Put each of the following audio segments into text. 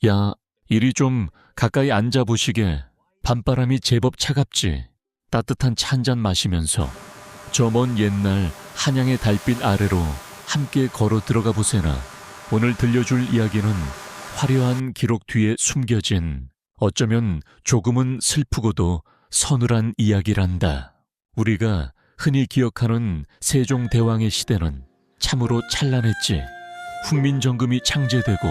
야, 이리 좀 가까이 앉아보시게. 밤바람이 제법 차갑지. 따뜻한 차 한 잔 마시면서 저 먼 옛날 한양의 달빛 아래로 함께 걸어 들어가 보세나. 오늘 들려줄 이야기는 화려한 기록 뒤에 숨겨진 어쩌면 조금은 슬프고도 서늘한 이야기란다. 우리가 흔히 기억하는 세종대왕의 시대는 참으로 찬란했지. 훈민정음이 창제되고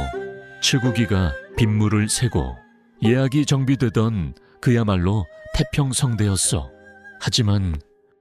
칠국이가 빗물을 새고 예약이 정비되던 그야말로 태평성대였어. 하지만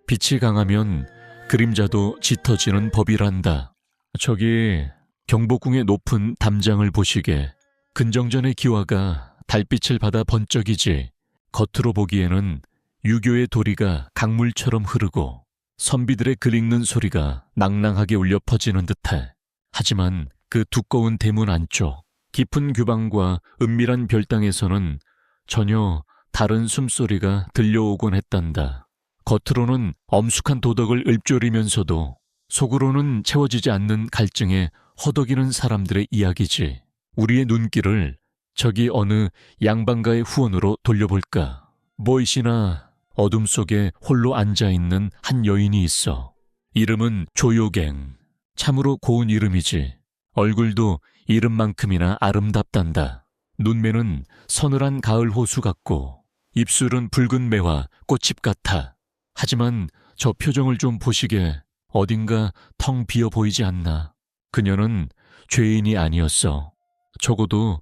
빛이 강하면 그림자도 짙어지는 법이란다. 저기 경복궁의 높은 담장을 보시게. 근정전의 기와가 달빛을 받아 번쩍이지. 겉으로 보기에는 유교의 도리가 강물처럼 흐르고 선비들의 글 읽는 소리가 낭낭하게 울려 퍼지는 듯해. 하지만 그 두꺼운 대문 안쪽 깊은 규방과 은밀한 별당에서는 전혀 다른 숨소리가 들려오곤 했단다. 겉으로는 엄숙한 도덕을 읊조리면서도 속으로는 채워지지 않는 갈증에 허덕이는 사람들의 이야기지. 우리의 눈길을 저기 어느 양반가의 후원으로 돌려볼까. 보이시나 어둠 속에 홀로 앉아있는 한 여인이 있어. 이름은 조요갱. 참으로 고운 이름이지. 얼굴도 이름만큼이나 아름답단다. 눈매는 서늘한 가을 호수 같고 입술은 붉은 매화 꽃잎 같아. 하지만 저 표정을 좀 보시게. 어딘가 텅 비어 보이지 않나. 그녀는 죄인이 아니었어. 적어도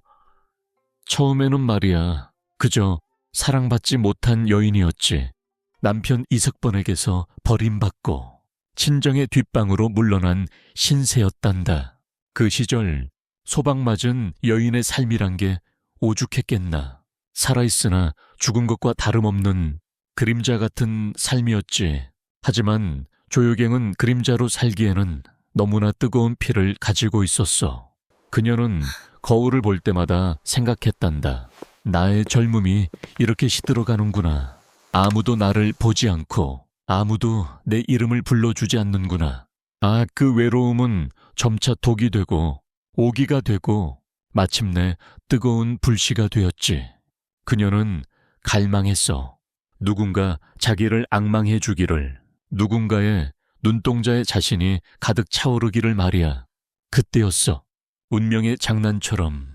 처음에는 말이야. 그저 사랑받지 못한 여인이었지. 남편 이석번에게서 버림받고 친정의 뒷방으로 물러난 신세였단다. 그 시절 소박맞은 여인의 삶이란 게 오죽했겠나. 살아있으나 죽은 것과 다름없는 그림자 같은 삶이었지. 하지만 조요갱은 그림자로 살기에는 너무나 뜨거운 피를 가지고 있었어. 그녀는 거울을 볼 때마다 생각했단다. 나의 젊음이 이렇게 시들어가는구나. 아무도 나를 보지 않고 아무도 내 이름을 불러주지 않는구나. 아, 그 외로움은 점차 독이 되고 오기가 되고 마침내 뜨거운 불씨가 되었지. 그녀는 갈망했어. 누군가 자기를 앙망해 주기를, 누군가의 눈동자에 자신이 가득 차오르기를 말이야. 그때였어. 운명의 장난처럼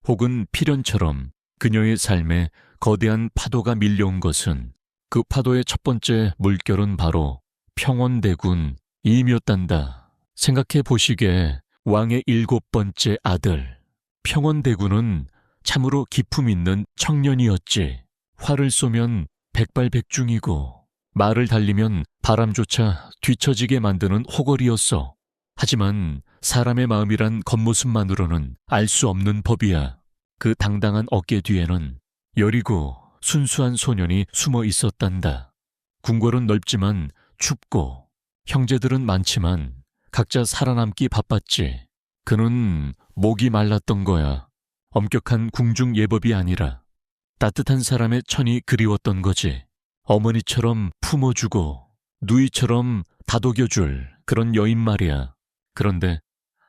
혹은 필연처럼 그녀의 삶에 거대한 파도가 밀려온 것은 그 파도의 첫 번째 물결은 바로 평원대군 이임이었단다. 생각해 보시게. 왕의 7번째 아들 평원대군은 참으로 기품 있는 청년이었지. 활을 쏘면 백발백중이고 말을 달리면 바람조차 뒤처지게 만드는 호걸이었어. 하지만 사람의 마음이란 겉모습만으로는 알 수 없는 법이야. 그 당당한 어깨 뒤에는 여리고 순수한 소년이 숨어 있었단다. 궁궐은 넓지만 춥고 형제들은 많지만 각자 살아남기 바빴지. 그는 목이 말랐던 거야. 엄격한 궁중 예법이 아니라 따뜻한 사람의 천이 그리웠던 거지. 어머니처럼 품어주고 누이처럼 다독여줄 그런 여인 말이야. 그런데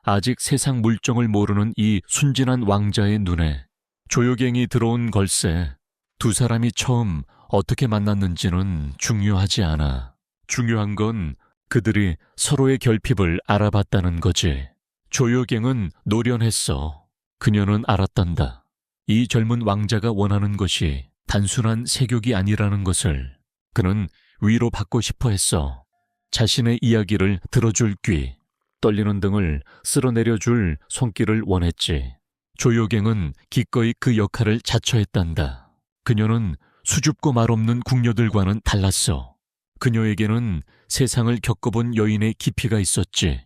아직 세상 물정을 모르는 이 순진한 왕자의 눈에 조요갱이 들어온 걸세. 두 사람이 처음 어떻게 만났는지는 중요하지 않아. 중요한 건 그들이 서로의 결핍을 알아봤다는 거지. 조요갱은 노련했어. 그녀는 알았단다. 이 젊은 왕자가 원하는 것이 단순한 세욕이 아니라는 것을. 그는 위로받고 싶어 했어. 자신의 이야기를 들어줄 귀, 떨리는 등을 쓸어내려줄 손길을 원했지. 조요갱은 기꺼이 그 역할을 자처했단다. 그녀는 수줍고 말없는 궁녀들과는 달랐어. 그녀에게는 세상을 겪어본 여인의 깊이가 있었지.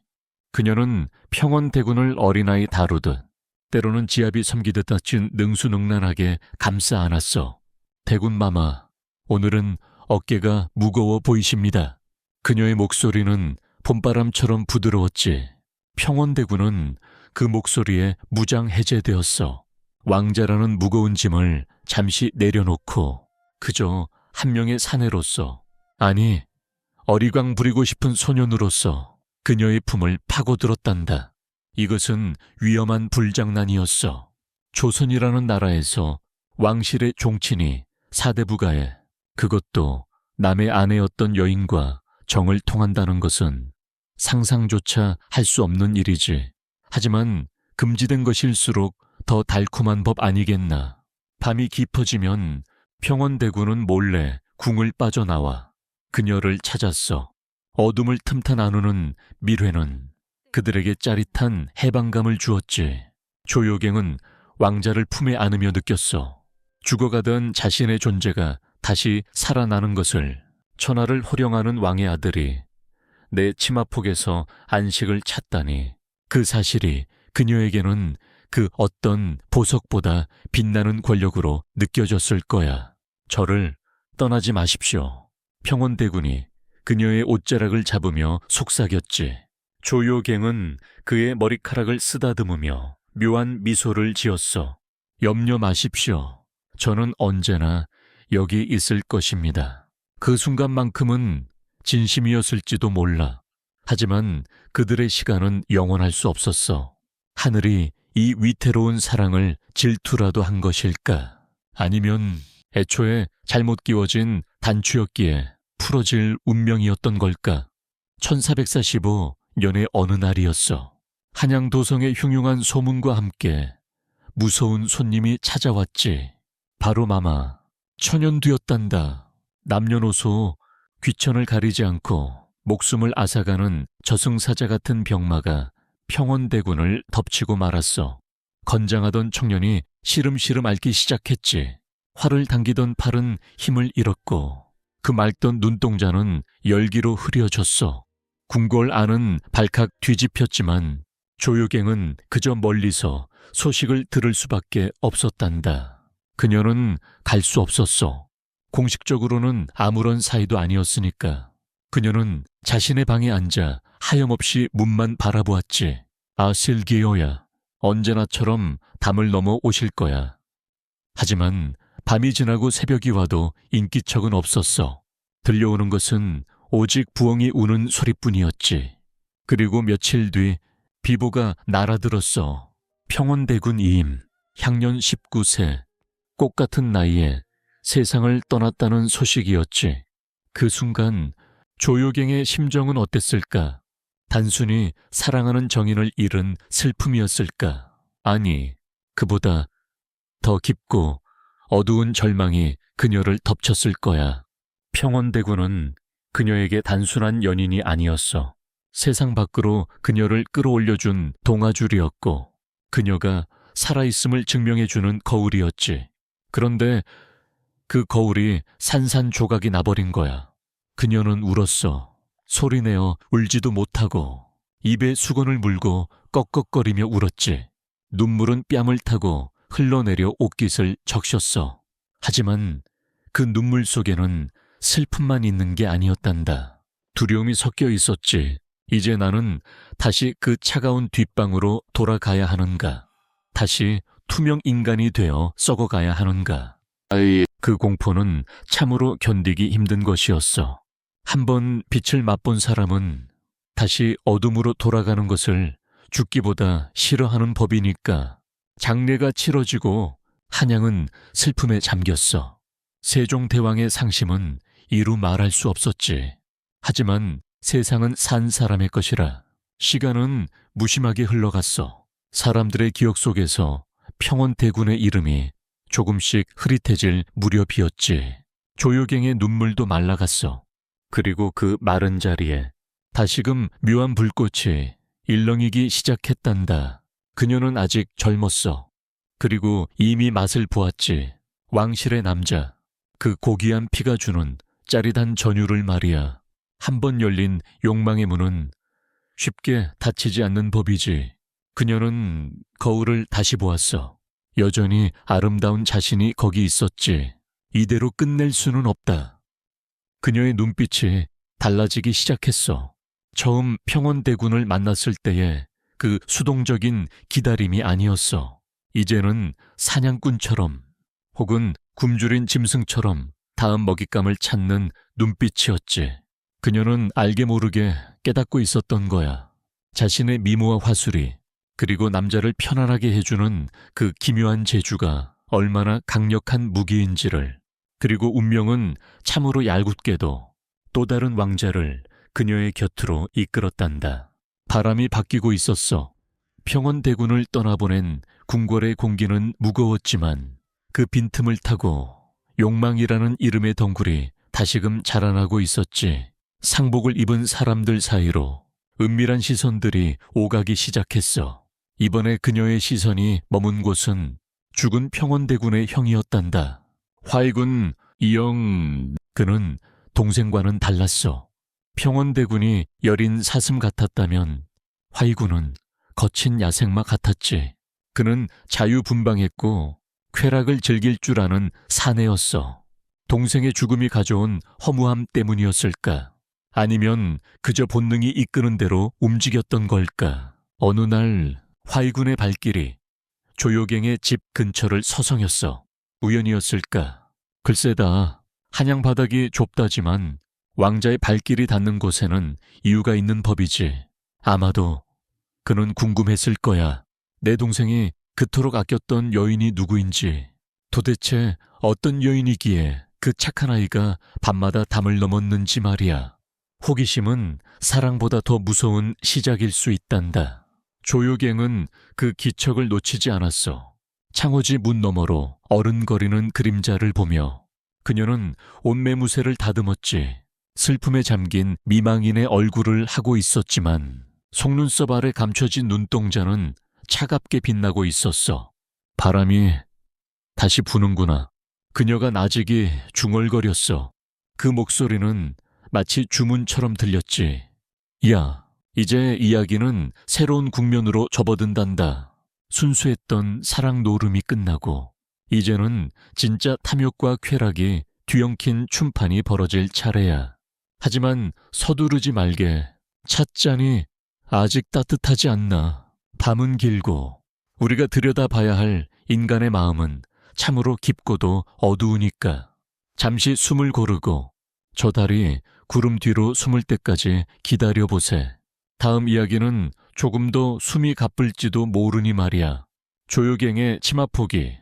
그녀는 평원대군을 어린아이 다루듯 때로는 지압이 섬기듯 다친 능수능란하게 감싸 안았어. 대군마마, 오늘은 어깨가 무거워 보이십니다. 그녀의 목소리는 봄바람처럼 부드러웠지. 평원대군은 그 목소리에 무장해제되었어. 왕자라는 무거운 짐을 잠시 내려놓고 그저 한 명의 사내로서, 아니 어리광 부리고 싶은 소년으로서 그녀의 품을 파고들었단다. 이것은 위험한 불장난이었어. 조선이라는 나라에서 왕실의 종친이 사대부가에, 그것도 남의 아내였던 여인과 정을 통한다는 것은 상상조차 할 수 없는 일이지. 하지만 금지된 것일수록 더 달콤한 법 아니겠나. 밤이 깊어지면 평원대군은 몰래 궁을 빠져나와 그녀를 찾았어. 어둠을 틈타 나누는 밀회는 그들에게 짜릿한 해방감을 주었지. 조효경은 왕자를 품에 안으며 느꼈어. 죽어가던 자신의 존재가 다시 살아나는 것을. 천하를 호령하는 왕의 아들이 내 치마폭에서 안식을 찾다니. 그 사실이 그녀에게는 그 어떤 보석보다 빛나는 권력으로 느껴졌을 거야. 저를 떠나지 마십시오. 평원대군이 그녀의 옷자락을 잡으며 속삭였지. 조효경은 그의 머리카락을 쓰다듬으며 묘한 미소를 지었어. 염려 마십시오. 저는 언제나 여기 있을 것입니다. 그 순간만큼은 진심이었을지도 몰라. 하지만 그들의 시간은 영원할 수 없었어. 하늘이 이 위태로운 사랑을 질투라도 한 것일까? 아니면 애초에 잘못 끼워진 단추였기에 풀어질 운명이었던 걸까? 1445년의 어느 날이었어. 한양도성의 흉흉한 소문과 함께 무서운 손님이 찾아왔지. 바로 마마, 천연두였단다. 남녀노소 귀천을 가리지 않고 목숨을 앗아가는 저승사자 같은 병마가 평원대군을 덮치고 말았어. 건장하던 청년이 시름시름 앓기 시작했지. 활을 당기던 팔은 힘을 잃었고 그 맑던 눈동자는 열기로 흐려졌어. 궁궐 안은 발칵 뒤집혔지만 조효경은 그저 멀리서 소식을 들을 수밖에 없었단다. 그녀는 갈 수 없었어. 공식적으로는 아무런 사이도 아니었으니까. 그녀는 자신의 방에 앉아 하염없이 문만 바라보았지. 아, 실기요야. 언제나처럼 담을 넘어 오실 거야. 하지만 밤이 지나고 새벽이 와도 인기척은 없었어. 들려오는 것은 오직 부엉이 우는 소리뿐이었지. 그리고 며칠 뒤 비보가 날아들었어. 평원대군 이임, 향년 19세, 꽃 같은 나이에 세상을 떠났다는 소식이었지. 그 순간 조효경의 심정은 어땠을까? 단순히 사랑하는 정인을 잃은 슬픔이었을까? 아니, 그보다 더 깊고 어두운 절망이 그녀를 덮쳤을 거야. 평원대군은 그녀에게 단순한 연인이 아니었어. 세상 밖으로 그녀를 끌어올려준 동아줄이었고 그녀가 살아있음을 증명해주는 거울이었지. 그런데 그 거울이 산산조각이 나버린 거야. 그녀는 울었어. 소리내어 울지도 못하고 입에 수건을 물고 꺽꺽거리며 울었지. 눈물은 뺨을 타고 흘러내려 옷깃을 적셨어. 하지만 그 눈물 속에는 슬픔만 있는 게 아니었단다. 두려움이 섞여 있었지. 이제 나는 다시 그 차가운 뒷방으로 돌아가야 하는가? 다시 투명 인간이 되어 썩어가야 하는가? 그 공포는 참으로 견디기 힘든 것이었어. 한번 빛을 맛본 사람은 다시 어둠으로 돌아가는 것을 죽기보다 싫어하는 법이니까. 장례가 치러지고 한양은 슬픔에 잠겼어. 세종대왕의 상심은 이루 말할 수 없었지. 하지만 세상은 산 사람의 것이라. 시간은 무심하게 흘러갔어. 사람들의 기억 속에서 평원대군의 이름이 조금씩 흐릿해질 무렵이었지. 조효경의 눈물도 말라갔어. 그리고 그 마른 자리에 다시금 묘한 불꽃이 일렁이기 시작했단다. 그녀는 아직 젊었어. 그리고 이미 맛을 보았지. 왕실의 남자, 그 고귀한 피가 주는 짜릿한 전율을 말이야. 한번 열린 욕망의 문은 쉽게 닫히지 않는 법이지. 그녀는 거울을 다시 보았어. 여전히 아름다운 자신이 거기 있었지. 이대로 끝낼 수는 없다. 그녀의 눈빛이 달라지기 시작했어. 처음 평원대군을 만났을 때의 그 수동적인 기다림이 아니었어. 이제는 사냥꾼처럼 혹은 굶주린 짐승처럼 다음 먹잇감을 찾는 눈빛이었지. 그녀는 알게 모르게 깨닫고 있었던 거야. 자신의 미모와 화술이 그리고 남자를 편안하게 해주는 그 기묘한 재주가 얼마나 강력한 무기인지를, 그리고 운명은 참으로 얄궂게도 또 다른 왕자를 그녀의 곁으로 이끌었단다. 바람이 바뀌고 있었어. 평원대군을 떠나보낸 궁궐의 공기는 무거웠지만 그 빈틈을 타고 욕망이라는 이름의 덩굴이 다시금 자라나고 있었지. 상복을 입은 사람들 사이로 은밀한 시선들이 오가기 시작했어. 이번에 그녀의 시선이 머문 곳은 죽은 평원대군의 형이었단다. 화이군 이영. 그는 동생과는 달랐어. 평원대군이 여린 사슴 같았다면 화이군은 거친 야생마 같았지. 그는 자유분방했고 쾌락을 즐길 줄 아는 사내였어. 동생의 죽음이 가져온 허무함 때문이었을까? 아니면 그저 본능이 이끄는 대로 움직였던 걸까? 어느 날 화이군의 발길이 조효갱의 집 근처를 서성였어. 우연이었을까? 글쎄다. 한양 바닥이 좁다지만 왕자의 발길이 닿는 곳에는 이유가 있는 법이지. 아마도 그는 궁금했을 거야. 내 동생이 그토록 아꼈던 여인이 누구인지, 도대체 어떤 여인이기에 그 착한 아이가 밤마다 담을 넘었는지 말이야. 호기심은 사랑보다 더 무서운 시작일 수 있단다. 조효갱은 그 기척을 놓치지 않았어. 창호지 문 너머로 어른거리는 그림자를 보며 그녀는 옷매무새를 다듬었지. 슬픔에 잠긴 미망인의 얼굴을 하고 있었지만 속눈썹 아래 감춰진 눈동자는 차갑게 빛나고 있었어. 바람이 다시 부는구나. 그녀가 나직이 중얼거렸어. 그 목소리는 마치 주문처럼 들렸지. 야, 이제 이야기는 새로운 국면으로 접어든단다. 순수했던 사랑 노름이 끝나고 이제는 진짜 탐욕과 쾌락이 뒤엉킨 춤판이 벌어질 차례야. 하지만 서두르지 말게. 찻잔이 아직 따뜻하지 않나. 밤은 길고 우리가 들여다봐야 할 인간의 마음은 참으로 깊고도 어두우니까 잠시 숨을 고르고 저 달이 구름 뒤로 숨을 때까지 기다려보세. 다음 이야기는 조금 더 숨이 가쁠지도 모르니 말이야. 조효갱의 치마폭이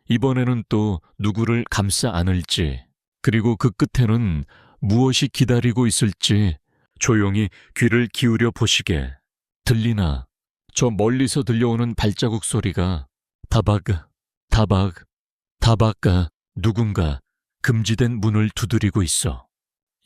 이번에는 또 누구를 감싸 안을지, 그리고 그 끝에는 무엇이 기다리고 있을지 조용히 귀를 기울여 보시게. 들리나? 저 멀리서 들려오는 발자국 소리가 다박, 다박, 다박가. 누군가 금지된 문을 두드리고 있어.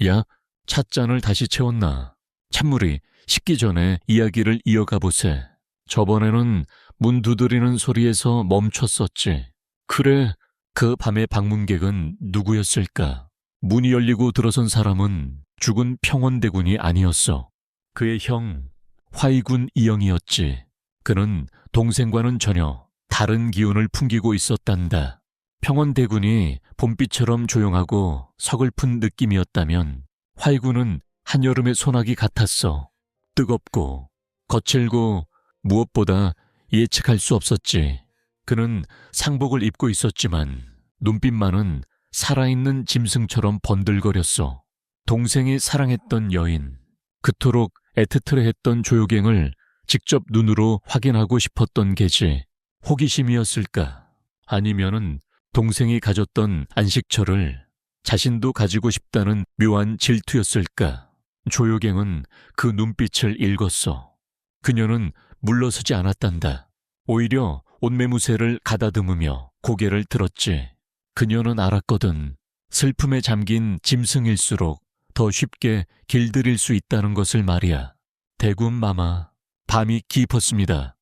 야, 찻잔을 다시 채웠나? 찬물이 식기 전에 이야기를 이어가 보세. 저번에는 문 두드리는 소리에서 멈췄었지. 그래, 그 밤의 방문객은 누구였을까? 문이 열리고 들어선 사람은 죽은 평원대군이 아니었어. 그의 형 화이군 이영이었지. 그는 동생과는 전혀 다른 기운을 풍기고 있었단다. 평원대군이 봄비처럼 조용하고 서글픈 느낌이었다면 화이군은 한여름의 소나기 같았어. 뜨겁고 거칠고 무엇보다 예측할 수 없었지. 그는 상복을 입고 있었지만 눈빛만은 살아있는 짐승처럼 번들거렸어. 동생이 사랑했던 여인, 그토록 애틋해했던 조효갱을 직접 눈으로 확인하고 싶었던 게지. 호기심이었을까? 아니면은 동생이 가졌던 안식처를 자신도 가지고 싶다는 묘한 질투였을까? 조효갱은 그 눈빛을 읽었어. 그녀는 물러서지 않았단다. 오히려 옷매무새를 가다듬으며 고개를 들었지. 그녀는 알았거든. 슬픔에 잠긴 짐승일수록 더 쉽게 길들일 수 있다는 것을 말이야. 대군마마, 밤이 깊었습니다.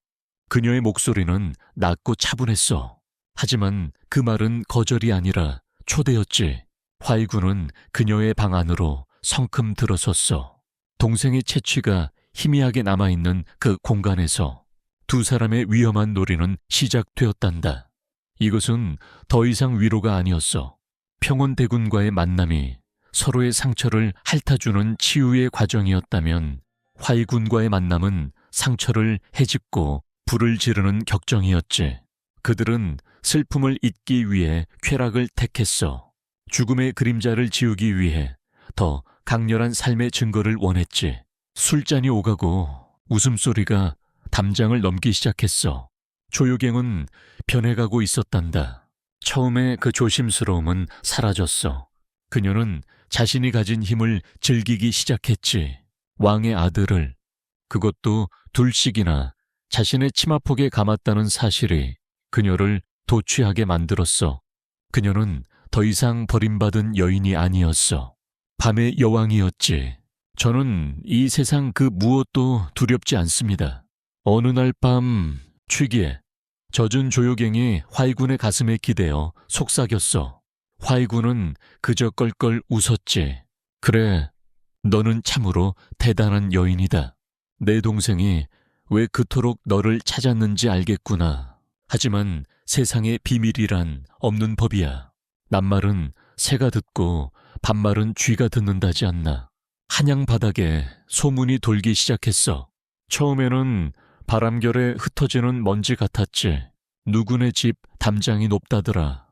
그녀의 목소리는 낮고 차분했어. 하지만 그 말은 거절이 아니라 초대였지. 화이군은 그녀의 방 안으로 성큼 들어섰어. 동생의 채취가 희미하게 남아있는 그 공간에서 두 사람의 위험한 놀이는 시작되었단다. 이것은 더 이상 위로가 아니었어. 평원대군과의 만남이 서로의 상처를 핥아주는 치유의 과정이었다면 화이군과의 만남은 상처를 헤집고 불을 지르는 격정이었지. 그들은 슬픔을 잊기 위해 쾌락을 택했어. 죽음의 그림자를 지우기 위해 더 강렬한 삶의 증거를 원했지. 술잔이 오가고 웃음소리가 담장을 넘기 시작했어. 조유갱은 변해가고 있었단다. 처음에 그 조심스러움은 사라졌어. 그녀는 자신이 가진 힘을 즐기기 시작했지. 왕의 아들을, 그것도 둘씩이나 자신의 치마폭에 감았다는 사실이 그녀를 도취하게 만들었어. 그녀는 더 이상 버림받은 여인이 아니었어. 밤의 여왕이었지. 저는 이 세상 그 무엇도 두렵지 않습니다. 어느 날 밤 취기에 젖은 조유갱이 화이군의 가슴에 기대어 속삭였어. 화이군은 그저 껄껄 웃었지. 그래, 너는 참으로 대단한 여인이다. 내 동생이 왜 그토록 너를 찾았는지 알겠구나. 하지만 세상에 비밀이란 없는 법이야. 낱말은 새가 듣고 반말은 쥐가 듣는다지 않나. 한양 바닥에 소문이 돌기 시작했어. 처음에는 바람결에 흩어지는 먼지 같았지. 누구네 집 담장이 높다더라.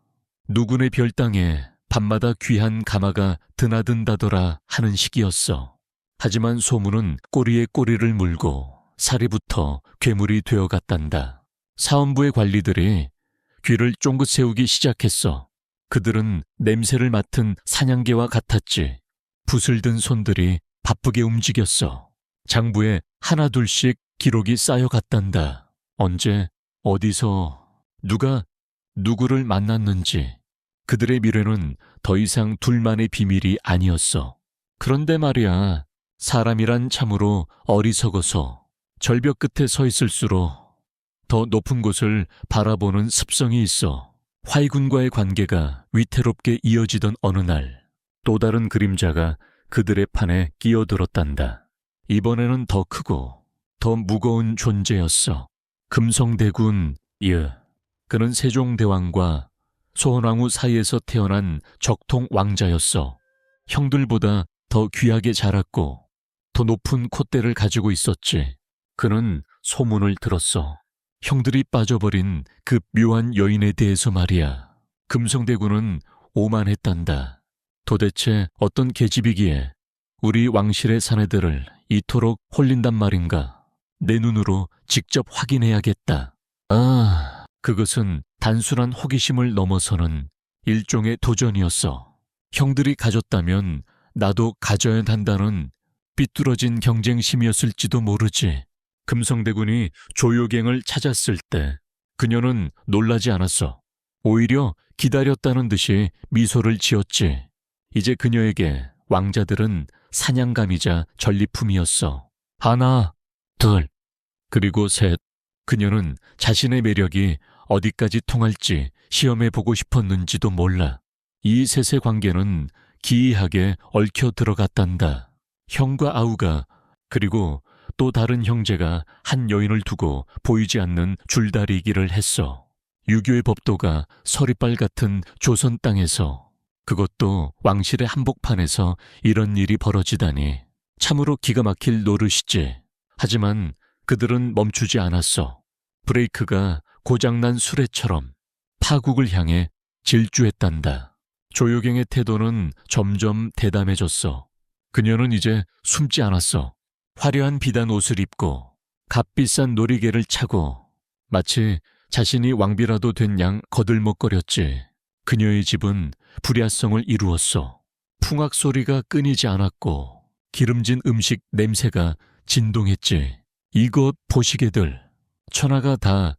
누구네 별당에 밤마다 귀한 가마가 드나든다더라 하는 시기였어. 하지만 소문은 꼬리에 꼬리를 물고 살이 붙어 괴물이 되어갔단다. 사원부의 관리들이 귀를 쫑긋 세우기 시작했어. 그들은 냄새를 맡은 사냥개와 같았지. 붓을 든 손들이 바쁘게 움직였어. 장부에 하나둘씩 기록이 쌓여갔단다. 언제, 어디서, 누가 누구를 만났는지. 그들의 미래는 더 이상 둘만의 비밀이 아니었어. 그런데 말이야, 사람이란 참으로 어리석어서 절벽 끝에 서 있을수록 더 높은 곳을 바라보는 습성이 있어. 화이군과의 관계가 위태롭게 이어지던 어느 날, 또 다른 그림자가 그들의 판에 끼어들었단다. 이번에는 더 크고 더 무거운 존재였어. 금성대군 그는 세종대왕과 소헌왕후 사이에서 태어난 적통 왕자였어. 형들보다 더 귀하게 자랐고 더 높은 콧대를 가지고 있었지. 그는 소문을 들었어. 형들이 빠져버린 그 묘한 여인에 대해서 말이야. 금성대군은 오만했단다. 도대체 어떤 계집이기에 우리 왕실의 사내들을 이토록 홀린단 말인가. 내 눈으로 직접 확인해야겠다. 아, 그것은 단순한 호기심을 넘어서는 일종의 도전이었어. 형들이 가졌다면 나도 가져야 한다는 삐뚤어진 경쟁심이었을지도 모르지. 금성대군이 조유갱을 찾았을 때 그녀는 놀라지 않았어. 오히려 기다렸다는 듯이 미소를 지었지. 이제 그녀에게 왕자들은 사냥감이자 전리품이었어. 하나, 둘, 그리고 셋. 그녀는 자신의 매력이 어디까지 통할지 시험해보고 싶었는지도 몰라. 이 셋의 관계는 기이하게 얽혀 들어갔단다. 형과 아우가, 그리고 또 다른 형제가 한 여인을 두고 보이지 않는 줄다리기를 했어. 유교의 법도가 서리빨 같은 조선 땅에서, 그것도 왕실의 한복판에서 이런 일이 벌어지다니 참으로 기가 막힐 노릇이지. 하지만 그들은 멈추지 않았어. 브레이크가 고장난 수레처럼 파국을 향해 질주했단다. 조유갱의 태도는 점점 대담해졌어. 그녀는 이제 숨지 않았어. 화려한 비단 옷을 입고 값비싼 놀이개를 차고 마치 자신이 왕비라도 된 양 거들먹거렸지. 그녀의 집은 불야성을 이루었어. 풍악 소리가 끊이지 않았고 기름진 음식 냄새가 진동했지. 이것 보시게들, 천하가 다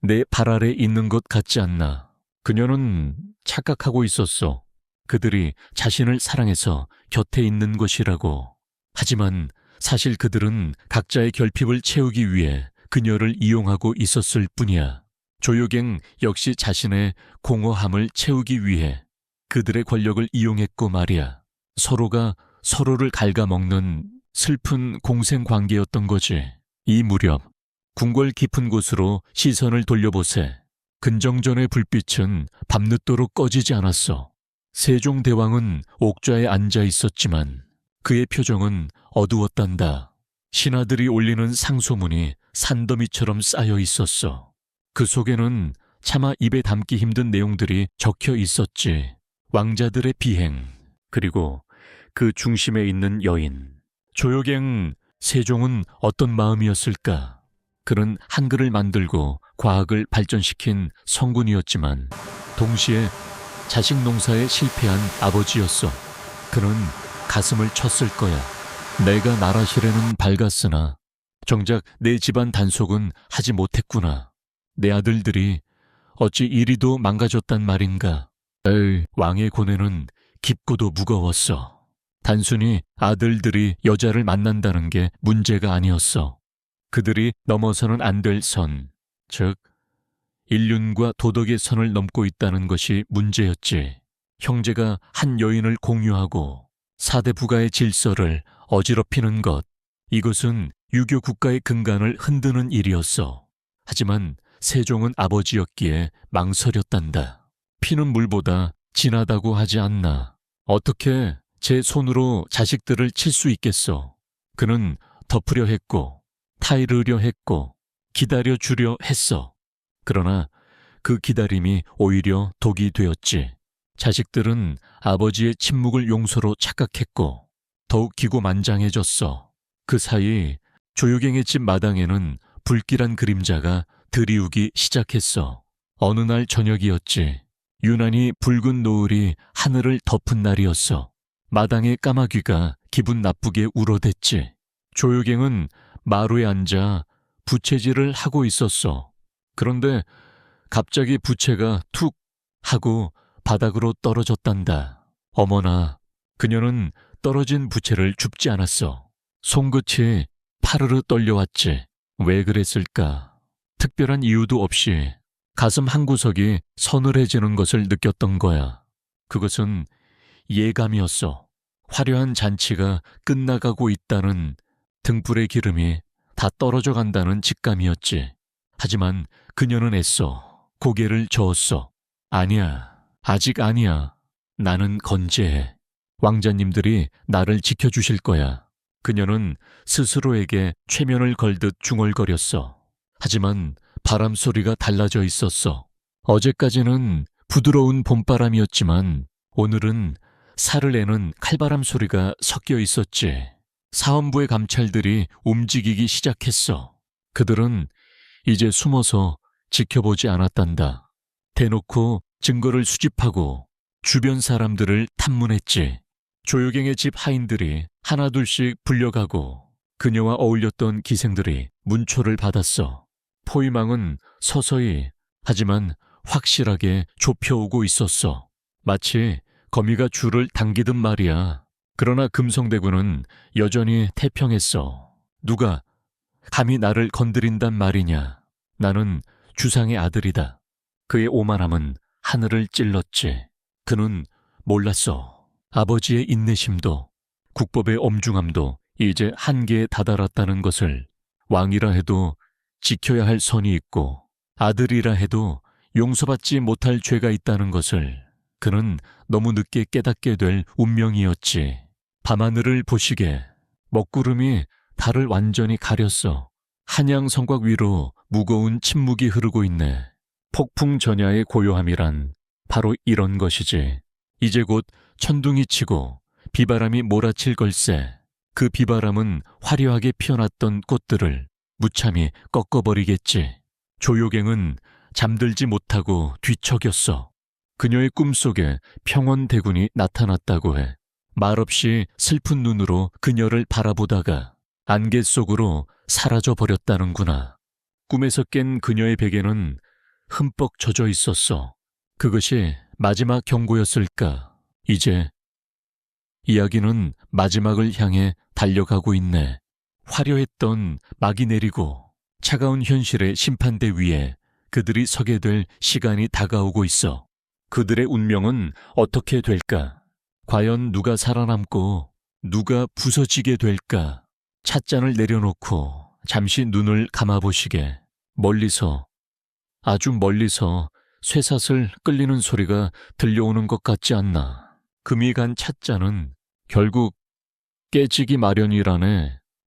내 발 아래 있는 것 같지 않나. 그녀는 착각하고 있었어. 그들이 자신을 사랑해서 곁에 있는 것이라고. 하지만 사실 그들은 각자의 결핍을 채우기 위해 그녀를 이용하고 있었을 뿐이야. 조유갱 역시 자신의 공허함을 채우기 위해 그들의 권력을 이용했고 말이야. 서로가 서로를 갉아먹는 슬픈 공생관계였던 거지. 이 무렵 궁궐 깊은 곳으로 시선을 돌려보세. 근정전의 불빛은 밤늦도록 꺼지지 않았어. 세종대왕은 옥좌에 앉아 있었지만 그의 표정은 어두웠단다. 신하들이 올리는 상소문이 산더미처럼 쌓여 있었어. 그 속에는 차마 입에 담기 힘든 내용들이 적혀 있었지. 왕자들의 비행, 그리고 그 중심에 있는 여인. 조유갱, 세종은 어떤 마음이었을까? 그는 한글을 만들고 과학을 발전시킨 성군이었지만 동시에 자식 농사에 실패한 아버지였어. 그는 가슴을 쳤을 거야. 내가 나라실에는 밝았으나 정작 내 집안 단속은 하지 못했구나. 내 아들들이 어찌 이리도 망가졌단 말인가. 에이, 왕의 고뇌는 깊고도 무거웠어. 단순히 아들들이 여자를 만난다는 게 문제가 아니었어. 그들이 넘어서는 안 될 선, 즉 인륜과 도덕의 선을 넘고 있다는 것이 문제였지. 형제가 한 여인을 공유하고 사대 부가의 질서를 어지럽히는 것, 이것은 유교 국가의 근간을 흔드는 일이었어. 하지만 세종은 아버지였기에 망설였단다. 피는 물보다 진하다고 하지 않나. 어떻게 제 손으로 자식들을 칠 수 있겠어. 그는 덮으려 했고 타이르려 했고 기다려주려 했어. 그러나 그 기다림이 오히려 독이 되었지. 자식들은 아버지의 침묵을 용서로 착각했고 더욱 기고만장해졌어. 그 사이 조유갱의 집 마당에는 불길한 그림자가 드리우기 시작했어. 어느 날 저녁이었지. 유난히 붉은 노을이 하늘을 덮은 날이었어. 마당의 까마귀가 기분 나쁘게 울어댔지. 조유갱은 마루에 앉아 부채질을 하고 있었어. 그런데 갑자기 부채가 툭 하고 바닥으로 떨어졌단다. 어머나, 그녀는 떨어진 부채를 줍지 않았어. 손끝이 파르르 떨려왔지. 왜 그랬을까? 특별한 이유도 없이 가슴 한구석이 서늘해지는 것을 느꼈던 거야. 그것은 예감이었어. 화려한 잔치가 끝나가고 있다는, 등불의 기름이 다 떨어져 간다는 직감이었지. 하지만 그녀는 애써 고개를 저었어. 아니야, 아직 아니야. 나는 건재해. 왕자님들이 나를 지켜주실 거야. 그녀는 스스로에게 최면을 걸듯 중얼거렸어. 하지만 바람 소리가 달라져 있었어. 어제까지는 부드러운 봄바람이었지만 오늘은 살을 내는 칼바람 소리가 섞여 있었지. 사헌부의 감찰들이 움직이기 시작했어. 그들은 이제 숨어서 지켜보지 않았단다. 대놓고 증거를 수집하고 주변 사람들을 탐문했지. 조유갱의 집 하인들이 하나둘씩 불려가고 그녀와 어울렸던 기생들이 문초를 받았어. 포위망은 서서히 하지만 확실하게 좁혀오고 있었어. 마치 거미가 줄을 당기듯 말이야. 그러나 금성대군은 여전히 태평했어. 누가 감히 나를 건드린단 말이냐. 나는 주상의 아들이다. 그의 오만함은 하늘을 찔렀지. 그는 몰랐어. 아버지의 인내심도 국법의 엄중함도 이제 한계에 다다랐다는 것을. 왕이라 해도 지켜야 할 선이 있고 아들이라 해도 용서받지 못할 죄가 있다는 것을 그는 너무 늦게 깨닫게 될 운명이었지. 밤하늘을 보시게. 먹구름이 달을 완전히 가렸어. 한양 성곽 위로 무거운 침묵이 흐르고 있네. 폭풍 전야의 고요함이란 바로 이런 것이지. 이제 곧 천둥이 치고 비바람이 몰아칠 걸세. 그 비바람은 화려하게 피어났던 꽃들을 무참히 꺾어버리겠지. 조유갱은 잠들지 못하고 뒤척였어. 그녀의 꿈속에 평원대군이 나타났다고 해. 말없이 슬픈 눈으로 그녀를 바라보다가 안개 속으로 사라져 버렸다는구나. 꿈에서 깬 그녀의 베개는 흠뻑 젖어 있었어. 그것이 마지막 경고였을까? 이제 이야기는 마지막을 향해 달려가고 있네. 화려했던 막이 내리고 차가운 현실의 심판대 위에 그들이 서게 될 시간이 다가오고 있어. 그들의 운명은 어떻게 될까? 과연 누가 살아남고 누가 부서지게 될까? 찻잔을 내려놓고 잠시 눈을 감아보시게. 멀리서, 아주 멀리서 쇠사슬 끌리는 소리가 들려오는 것 같지 않나. 금이 간 찻잔은 결국 깨지기 마련이라네.